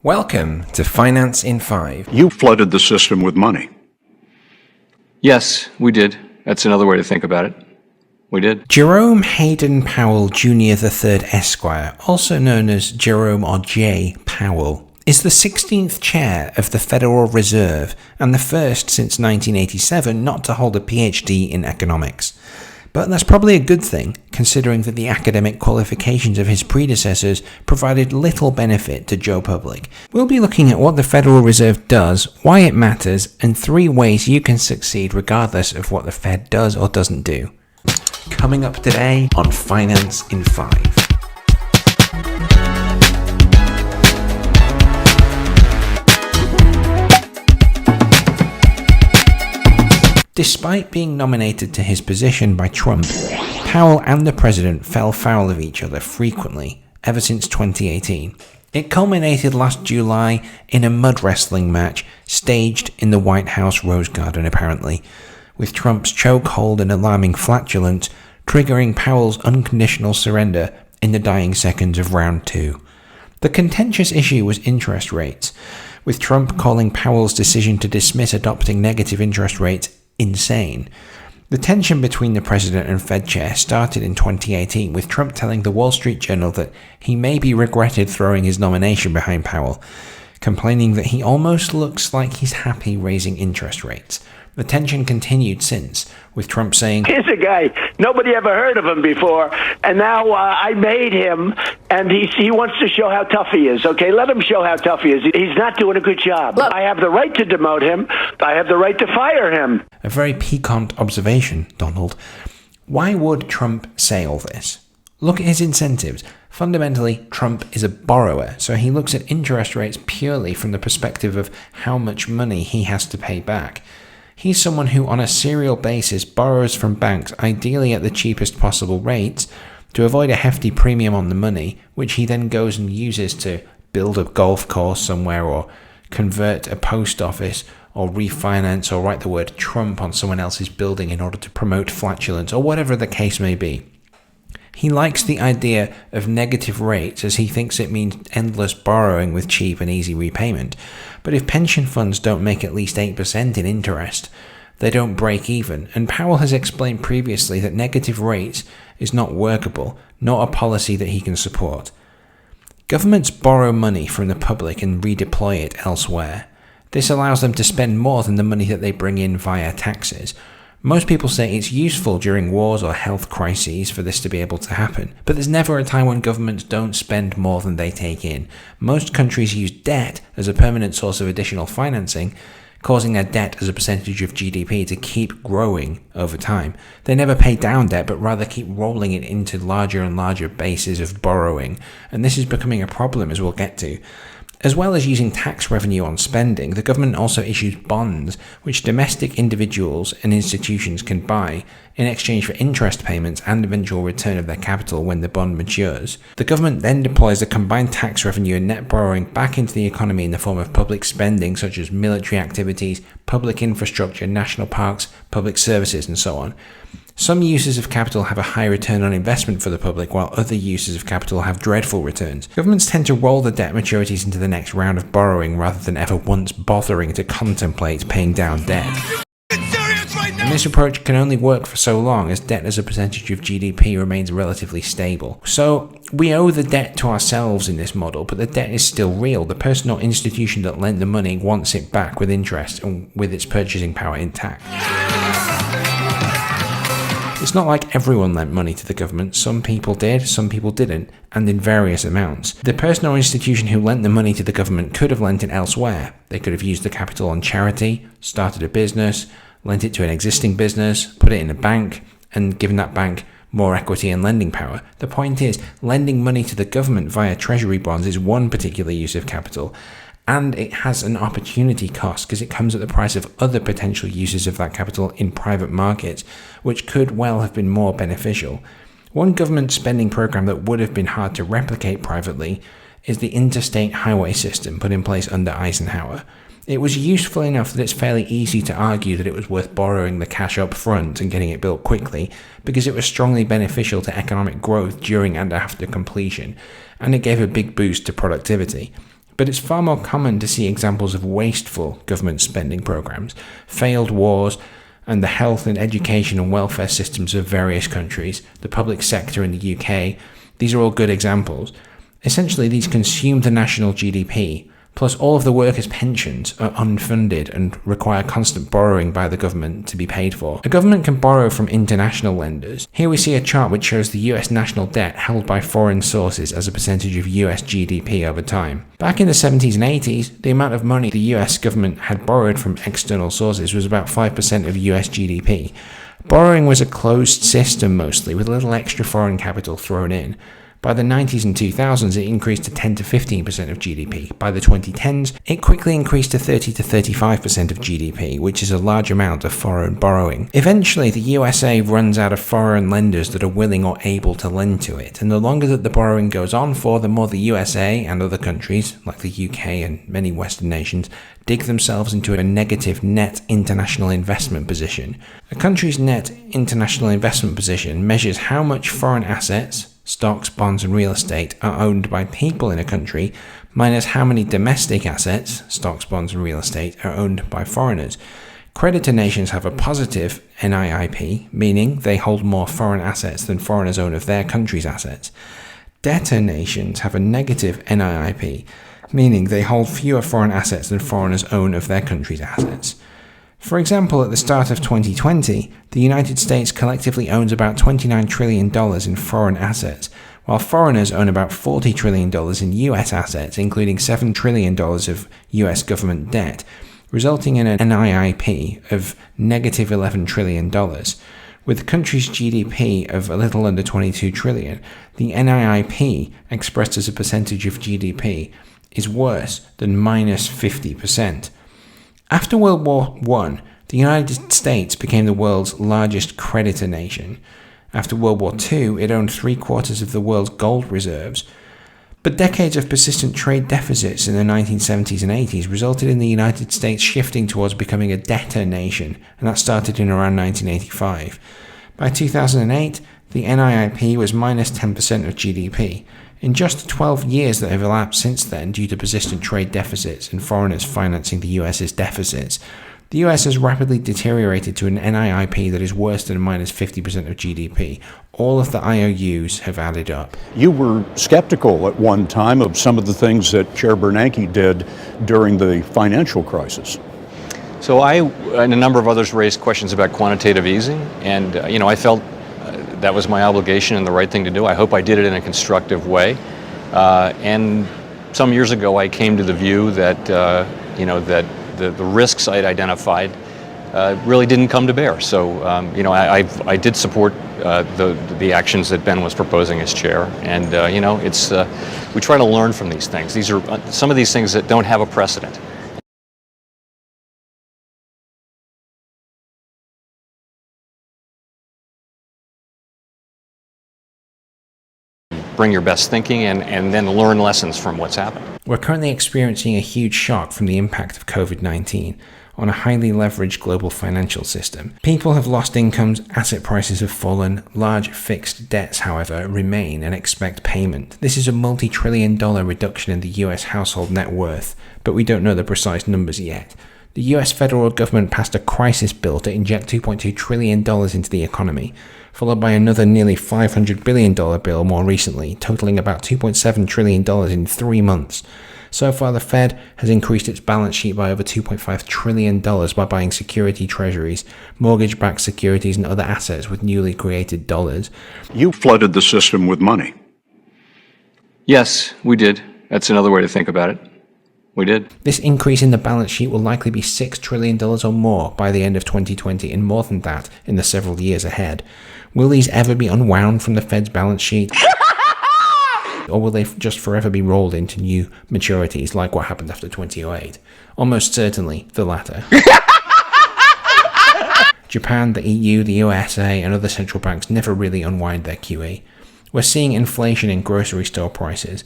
Welcome to Finance in 5. You flooded the system with money. Yes, we did. That's another way to think about it. We did. Jerome Hayden Powell Jr. III Esquire, also known as Jerome or J. Powell, is the 16th chair of the Federal Reserve and the first since 1987 not to hold a PhD in economics. But that's probably a good thing, considering that the academic qualifications of his predecessors provided little benefit to Joe Public. We'll be looking at what the Federal Reserve does, why it matters, and 3 ways you can succeed regardless of what the Fed does or doesn't do. Coming up today on Finance in 5. Despite being nominated to his position by Trump, Powell and the president fell foul of each other frequently ever since 2018. It culminated last July in a mud wrestling match staged in the White House Rose Garden apparently, with Trump's chokehold and alarming flatulence triggering Powell's unconditional surrender in the dying seconds of round 2. The contentious issue was interest rates, with Trump calling Powell's decision to dismiss adopting negative interest rates insane. The tension between the president and Fed chair started in 2018 with Trump telling the Wall Street Journal that he maybe regretted throwing his nomination behind Powell, complaining that he almost looks like he's happy raising interest rates. The tension continued since, with Trump saying, "Here's a guy, nobody ever heard of him before, and now I made him, and he wants to show how tough he is. Okay, let him show how tough he is. He's not doing a good job. I have the right to demote him. I have the right to fire him." A very piquant observation, Donald. Why would Trump say all this? Look at his incentives. Fundamentally, Trump is a borrower, so he looks at interest rates purely from the perspective of how much money he has to pay back. He's someone who on a serial basis borrows from banks, ideally at the cheapest possible rates, to avoid a hefty premium on the money, which he then goes and uses to build a golf course somewhere or convert a post office or refinance or write the word Trump on someone else's building in order to promote flatulence or whatever the case may be. He likes the idea of negative rates as he thinks it means endless borrowing with cheap and easy repayment. But if pension funds don't make at least 8% in interest, they don't break even. And Powell has explained previously that negative rates is not workable, not a policy that he can support. Governments borrow money from the public and redeploy it elsewhere. This allows them to spend more than the money that they bring in via taxes. Most people say it's useful during wars or health crises for this to be able to happen, but there's never a time when governments don't spend more than they take in. Most countries use debt as a permanent source of additional financing, causing their debt as a percentage of GDP to keep growing over time. They never pay down debt, but rather keep rolling it into larger and larger bases of borrowing, and this is becoming a problem as we'll get to. As well as using tax revenue on spending, the government also issues bonds which domestic individuals and institutions can buy in exchange for interest payments and eventual return of their capital when the bond matures. The government then deploys the combined tax revenue and net borrowing back into the economy in the form of public spending such as military activities, public infrastructure, national parks, public services, and so on. Some uses of capital have a high return on investment for the public, while other uses of capital have dreadful returns. Governments tend to roll the debt maturities into the next round of borrowing rather than ever once bothering to contemplate paying down debt. And this approach can only work for so long as debt as a percentage of GDP remains relatively stable. So we owe the debt to ourselves in this model, but the debt is still real. The person or institution that lent the money wants it back with interest and with its purchasing power intact. It's not like everyone lent money to the government. Some people did, some people didn't, and in various amounts. The person or institution who lent the money to the government could have lent it elsewhere. They could have used the capital on charity, started a business, lent it to an existing business, put it in a bank, and given that bank more equity and lending power. The point is, lending money to the government via treasury bonds is one particular use of capital, and it has an opportunity cost because it comes at the price of other potential uses of that capital in private markets, which could well have been more beneficial. One government spending program that would have been hard to replicate privately is the interstate highway system put in place under Eisenhower. It was useful enough that it's fairly easy to argue that it was worth borrowing the cash up front and getting it built quickly, because it was strongly beneficial to economic growth during and after completion, and it gave a big boost to productivity. But it's far more common to see examples of wasteful government spending programs, failed wars, and the health and education and welfare systems of various countries, the public sector in the UK. These are all good examples. Essentially, these consume the national GDP, plus all of the workers' pensions are unfunded and require constant borrowing by the government to be paid for. A government can borrow from international lenders. Here we see a chart which shows the US national debt held by foreign sources as a percentage of US GDP over time. Back in the 70s and 80s, the amount of money the US government had borrowed from external sources was about 5% of US GDP. Borrowing was a closed system mostly, with a little extra foreign capital thrown in. By the 90s and 2000s, it increased to 10 to 15% of GDP. By the 2010s, it quickly increased to 30 to 35% of GDP, which is a large amount of foreign borrowing. Eventually, the USA runs out of foreign lenders that are willing or able to lend to it, and the longer that the borrowing goes on for, the more the USA and other countries, like the UK and many Western nations, dig themselves into a negative net international investment position. A country's net international investment position measures how much foreign assets, stocks, bonds, and real estate are owned by people in a country, minus how many domestic assets, stocks, bonds, and real estate, are owned by foreigners. Creditor nations have a positive NIIP, meaning they hold more foreign assets than foreigners own of their country's assets. Debtor nations have a negative NIIP, meaning they hold fewer foreign assets than foreigners own of their country's assets. For example, at the start of 2020, the United States collectively owns about $29 trillion in foreign assets, while foreigners own about $40 trillion in US assets, including $7 trillion of US government debt, resulting in an NIIP of negative $11 trillion. With the country's GDP of a little under $22 trillion, the NIIP, expressed as a percentage of GDP, is worse than minus 50%. After World War I, the United States became the world's largest creditor nation. After World War II, it owned 3/4 of the world's gold reserves. But decades of persistent trade deficits in the 1970s and 80s resulted in the United States shifting towards becoming a debtor nation, and that started in around 1985. By 2008, the NIIP was minus 10% of GDP. In just the 12 years that have elapsed since then, due to persistent trade deficits and foreigners financing the US's deficits, the US has rapidly deteriorated to an NIIP that is worse than minus 50% of GDP. All of the IOUs have added up. You were skeptical at one time of some of the things that Chair Bernanke did during the financial crisis. So I and a number of others raised questions about quantitative easing, and I felt that was my obligation and the right thing to do. I hope I did it in a constructive way. And some years ago, I came to the view that that the risks I'd identified really didn't come to bear. So I did support the actions that Ben was proposing as chair, and we try to learn from these things. These are some of these things that don't have a precedent. Bring your best thinking and then learn lessons from what's happened. We're currently experiencing a huge shock from the impact of COVID-19 on a highly leveraged global financial system. People have lost incomes, asset prices have fallen, large fixed debts, however, remain and expect payment. This is a multi-trillion-dollar reduction in the US household net worth, but we don't know the precise numbers yet. The US federal government passed a crisis bill to inject $2.2 trillion into the economy, followed by another nearly $500 billion bill more recently, totaling about $2.7 trillion in 3 months. So far, the Fed has increased its balance sheet by over $2.5 trillion by buying security treasuries, mortgage-backed securities, and other assets with newly created dollars. You flooded the system with money. Yes, we did. That's another way to think about it. We did. This increase in the balance sheet will likely be $6 trillion or more by the end of 2020, and more than that in the several years ahead. Will these ever be unwound from the Fed's balance sheet? Or will they just forever be rolled into new maturities like what happened after 2008? Almost certainly the latter. Japan, the EU, the USA, and other central banks never really unwind their QE. We're seeing inflation in grocery store prices,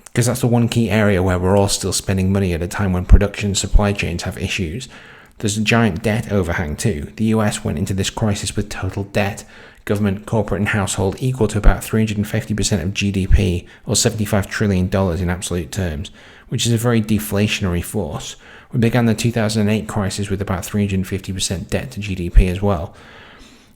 because that's the one key area where we're all still spending money at a time when production and supply chains have issues. There's a giant debt overhang too. The US went into this crisis with total debt, government, corporate and household, equal to about 350% of GDP, or $75 trillion in absolute terms, which is a very deflationary force. We began the 2008 crisis with about 350% debt to GDP as well.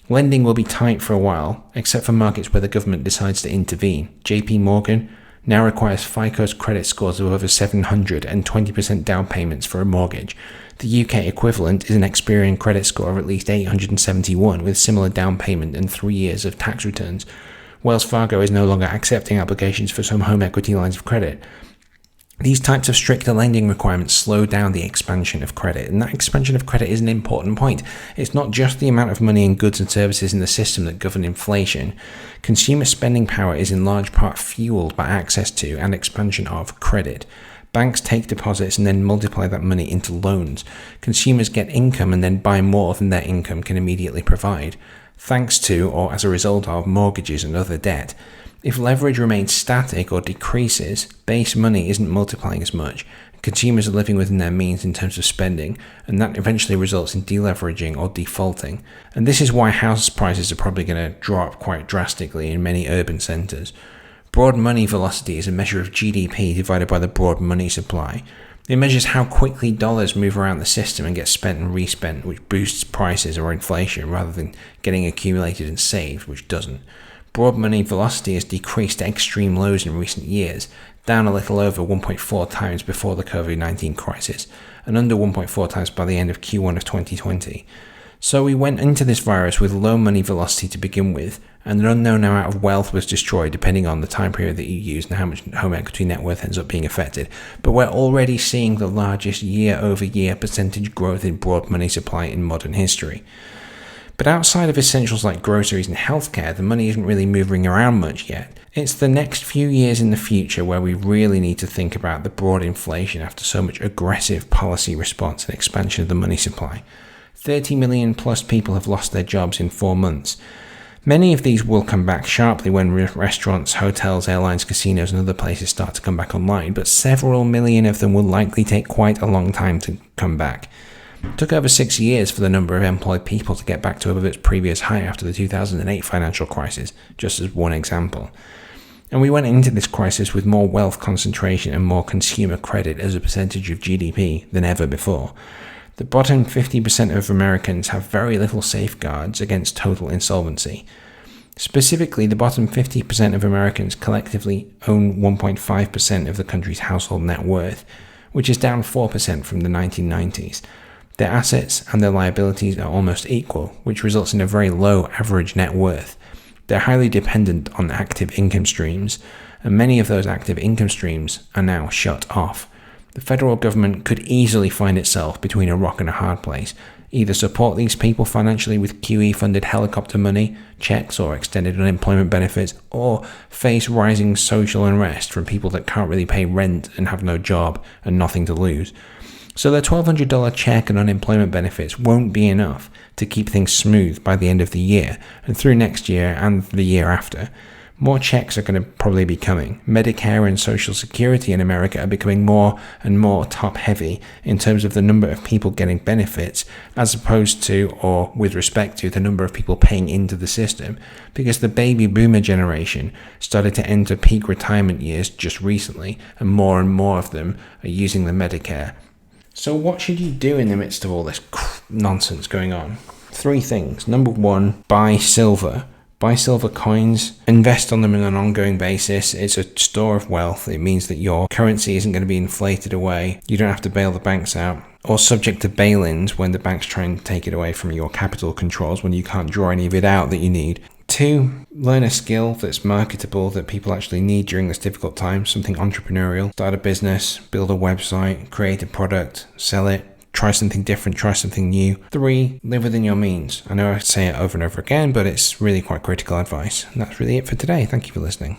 Lending will be tight for a while, except for markets where the government decides to intervene. JP Morgan now requires FICO's credit scores of over 700 and 20% down payments for a mortgage. The UK equivalent is an Experian credit score of at least 871 with similar down payment and 3 years of tax returns. Wells Fargo is no longer accepting applications for some home equity lines of credit. These types of stricter lending requirements slow down the expansion of credit, and that expansion of credit is an important point. It's not just the amount of money and goods and services in the system that govern inflation. Consumer spending power is in large part fueled by access to and expansion of credit. Banks take deposits and then multiply that money into loans. Consumers get income and then buy more than their income can immediately provide, thanks to or as a result of mortgages and other debt. If leverage remains static or decreases, base money isn't multiplying as much. Consumers are living within their means in terms of spending, and that eventually results in deleveraging or defaulting. And this is why house prices are probably going to drop quite drastically in many urban centres. Broad money velocity is a measure of GDP divided by the broad money supply. It measures how quickly dollars move around the system and get spent and respent, which boosts prices or inflation, rather than getting accumulated and saved, which doesn't. Broad money velocity has decreased to extreme lows in recent years, down a little over 1.4 times before the COVID-19 crisis, and under 1.4 times by the end of Q1 of 2020. So we went into this virus with low money velocity to begin with, and an unknown amount of wealth was destroyed depending on the time period that you use and how much home equity net worth ends up being affected. But we're already seeing the largest year-over-year percentage growth in broad money supply in modern history. But outside of essentials like groceries and healthcare, the money isn't really moving around much yet. It's the next few years in the future where we really need to think about the broad inflation after so much aggressive policy response and expansion of the money supply. 30 million plus people have lost their jobs in 4 months. Many of these will come back sharply when restaurants, hotels, airlines, casinos and other places start to come back online, but several million of them will likely take quite a long time to come back. It took over 6 years for the number of employed people to get back to above its previous high after the 2008 financial crisis, just as one example. And we went into this crisis with more wealth concentration and more consumer credit as a percentage of GDP than ever before. The bottom 50% of Americans have very little safeguards against total insolvency. Specifically, the bottom 50% of Americans collectively own 1.5% of the country's household net worth, which is down 4% from the 1990s. Their assets and their liabilities are almost equal, which results in a very low average net worth. They're highly dependent on active income streams, and many of those active income streams are now shut off. The federal government could easily find itself between a rock and a hard place. Either support these people financially with QE-funded helicopter money, checks or extended unemployment benefits, or face rising social unrest from people that can't really pay rent and have no job and nothing to lose. So the $1,200 check and unemployment benefits won't be enough to keep things smooth by the end of the year and through next year and the year after. More checks are going to probably be coming. Medicare and Social Security in America are becoming more and more top-heavy in terms of the number of people getting benefits as opposed to, or with respect to, the number of people paying into the system, because the baby boomer generation started to enter peak retirement years just recently, and more of them are using the Medicare. So what should you do in the midst of all this nonsense going on? 3 things. Number 1, buy silver. Buy silver coins, invest on them on an ongoing basis. It's a store of wealth. It means that your currency isn't going to be inflated away. You don't have to bail the banks out, or subject to bail-ins when the banks try and take it away from your capital controls when you can't draw any of it out that you need. 2, learn a skill that's marketable, that people actually need during this difficult time, something entrepreneurial. Start a business, build a website, create a product, sell it. Try something different, try something new. 3, live within your means. I know I say it over and over again, but it's really quite critical advice. And that's really it for today. Thank you for listening.